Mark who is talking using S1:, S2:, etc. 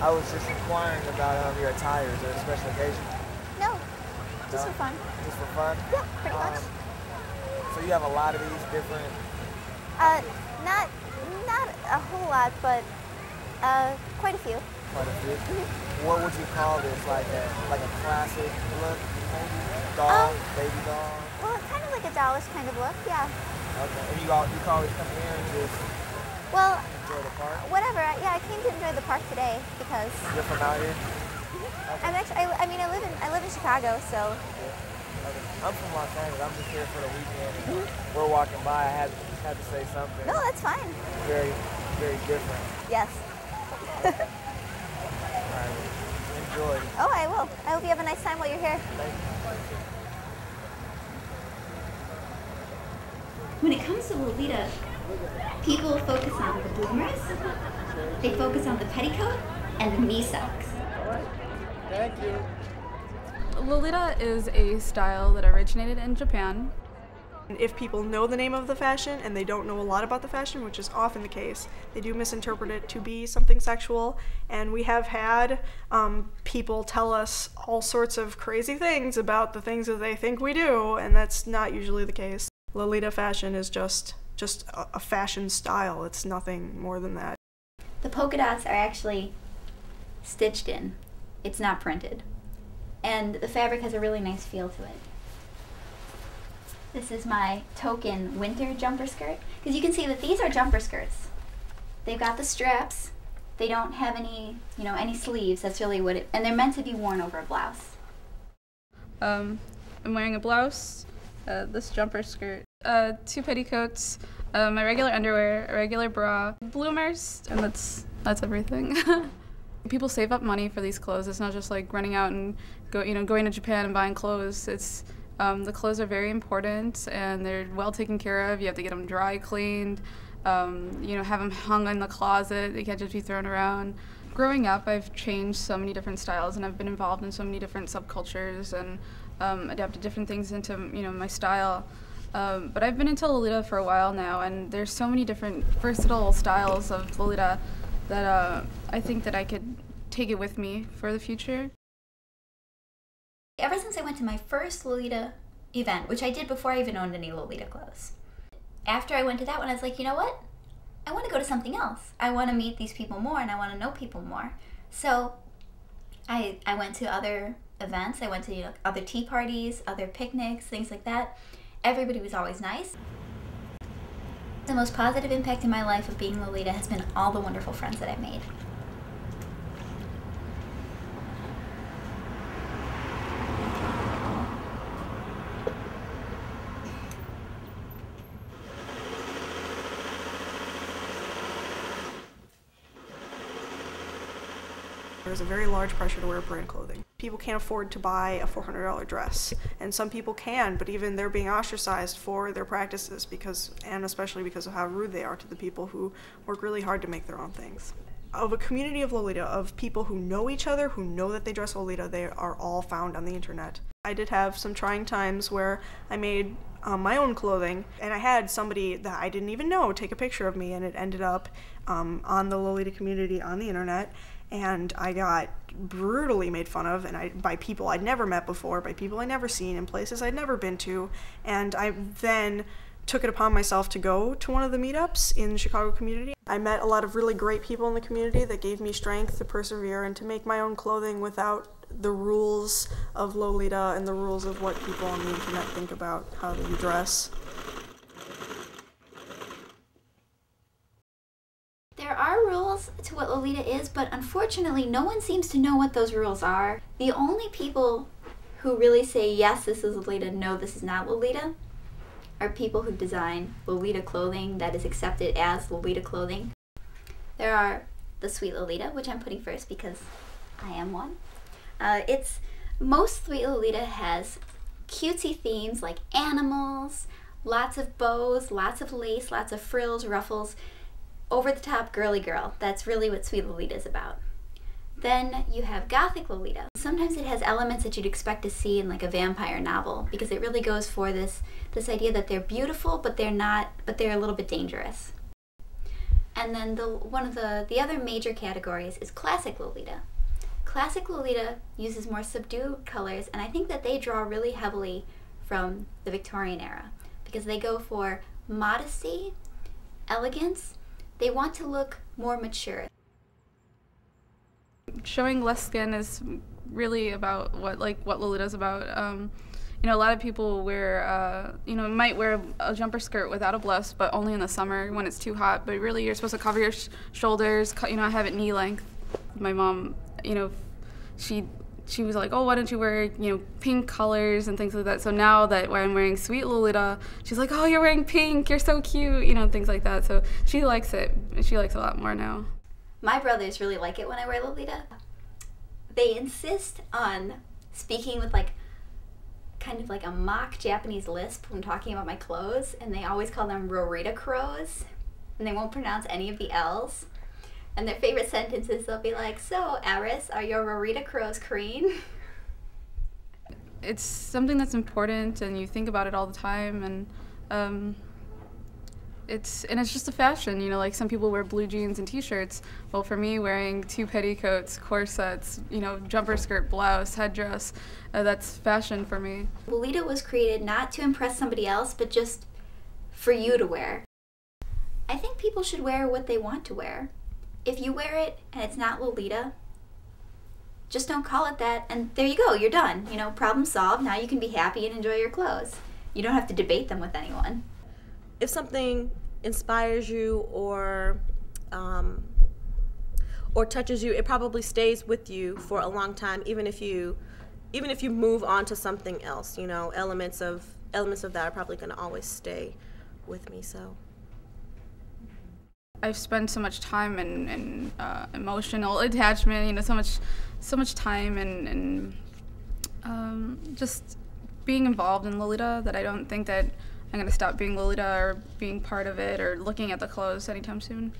S1: I was just inquiring about your attire. Is there a special occasion?
S2: No, just for fun.
S1: Just for fun?
S2: Yeah, pretty much.
S1: So you have a lot of these different...
S2: Not a whole lot, but quite a few.
S1: Quite a few? What would you call this? Like a classic look, maybe? Doll, baby doll?
S2: Well, kind of like a dollish kind of look, yeah.
S1: Okay, and you always come here and just enjoy the park?
S2: Whatever. Yeah, I came to enjoy the park today because...
S1: You're from out here?
S2: Okay. I live in Chicago, so...
S1: Yeah. Okay. I'm from Los Angeles. I'm just here for the weekend. We're walking by. I had to say something.
S2: No, that's fine.
S1: Very, very different.
S2: Yes.
S1: All right. Enjoy.
S2: Oh, I will. I hope you have a nice time while you're here.
S1: Thank you.
S3: When it comes to Lolita, people focus on the bloomers, they focus on the petticoat, and the knee socks.
S1: Thank you.
S4: Lolita is a style that originated in Japan.
S5: If people know the name of the fashion and they don't know a lot about the fashion, which is often the case, they do misinterpret it to be something sexual. And we have had people tell us all sorts of crazy things about the things that they think we do, and that's not usually the case. Lolita fashion is just a fashion style. It's nothing more than that.
S3: The polka dots are actually stitched in. It's not printed. And the fabric has a really nice feel to it. This is my token winter jumper skirt. Because you can see that these are jumper skirts. They've got the straps. They don't have any, any sleeves. That's really what it, and they're meant to be worn over a blouse.
S4: I'm wearing a blouse, this jumper skirt, 2 petticoats, my regular underwear, a regular bra, bloomers, and that's everything. People save up money for these clothes. It's not just like running out and going to Japan and buying clothes. It's the clothes are very important and they're well taken care of. You have to get them dry cleaned, have them hung in the closet. They can't just be thrown around. Growing up, I've changed so many different styles and I've been involved in so many different subcultures and adapted different things into my style. But I've been into Lolita for a while now, and there's so many different versatile styles of Lolita that I think that I could take it with me for the future.
S3: Ever since I went to my first Lolita event, which I did before I even owned any Lolita clothes, after I went to that one, I was like, you know what? I want to go to something else. I want to meet these people more and I want to know people more. So I went to other events. I went to other tea parties, other picnics, things like that. Everybody was always nice. The most positive impact in my life of being Lolita has been all the wonderful friends that I've made.
S5: There's a very large pressure to wear brand clothing. People can't afford to buy a $400 dress, and some people can, but even they're being ostracized for their practices and especially because of how rude they are to the people who work really hard to make their own things. Of a community of Lolita, of people who know each other, who know that they dress Lolita, they are all found on the internet. I did have some trying times where I made my own clothing, and I had somebody that I didn't even know take a picture of me, and it ended up on the Lolita community on the internet. And I got brutally made fun of, and by people I'd never met before, by people I'd never seen, in places I'd never been to. And I then took it upon myself to go to one of the meetups in the Chicago community. I met a lot of really great people in the community that gave me strength to persevere and to make my own clothing without the rules of Lolita and the rules of what people on the internet think about how you dress.
S3: There are rules to what Lolita is, but unfortunately no one seems to know what those rules are. The only people who really say, yes, this is Lolita, no, this is not Lolita, are people who design Lolita clothing that is accepted as Lolita clothing. There are the Sweet Lolita, which I'm putting first because I am one. Most Sweet Lolita has cutesy themes like animals, lots of bows, lots of lace, lots of frills, ruffles, over-the-top girly girl. That's really what Sweet Lolita is about. Then you have Gothic Lolita. Sometimes it has elements that you'd expect to see in like a vampire novel because it really goes for this idea that they're beautiful but they're not, but they're a little bit dangerous. And then one of the other major categories is classic Lolita. Classic Lolita uses more subdued colors, and I think that they draw really heavily from the Victorian era because they go for modesty, elegance. They want to look more mature.
S4: Showing less skin is really about what Lolita's about. You know, a lot of people wear, might wear a jumper skirt without a blouse, but only in the summer when it's too hot. But really, you're supposed to cover your shoulders, have it knee length. My mom, she was like, oh, why don't you wear, pink colors and things like that. So now that when I'm wearing Sweet Lolita, she's like, oh, you're wearing pink, you're so cute, things like that. So she likes it. She likes it a lot more now.
S3: My brothers really like it when I wear Lolita. They insist on speaking with kind of like a mock Japanese lisp when talking about my clothes, and they always call them Lolita crows, and they won't pronounce any of the L's. And their favorite sentences, they'll be like, so, Aris, are your Lolita crows green?
S4: It's something that's important, and you think about it all the time, and it's just a fashion, like some people wear blue jeans and t-shirts. Well, for me, wearing 2 petticoats, corsets, jumper skirt, blouse, headdress, that's fashion for me.
S3: Lolita was created not to impress somebody else, but just for you to wear. I think people should wear what they want to wear. If you wear it and it's not Lolita, just don't call it that, and there you go, you're done. Problem solved. Now you can be happy and enjoy your clothes. You don't have to debate them with anyone.
S6: If something inspires you or touches you, it probably stays with you for a long time, even if you move on to something else. Elements of that are probably going to always stay with me. So
S4: I've spent so much time and emotional attachment, so much time and just being involved in Lolita that I don't think that I'm going to stop being Lolita or being part of it or looking at the clothes anytime soon.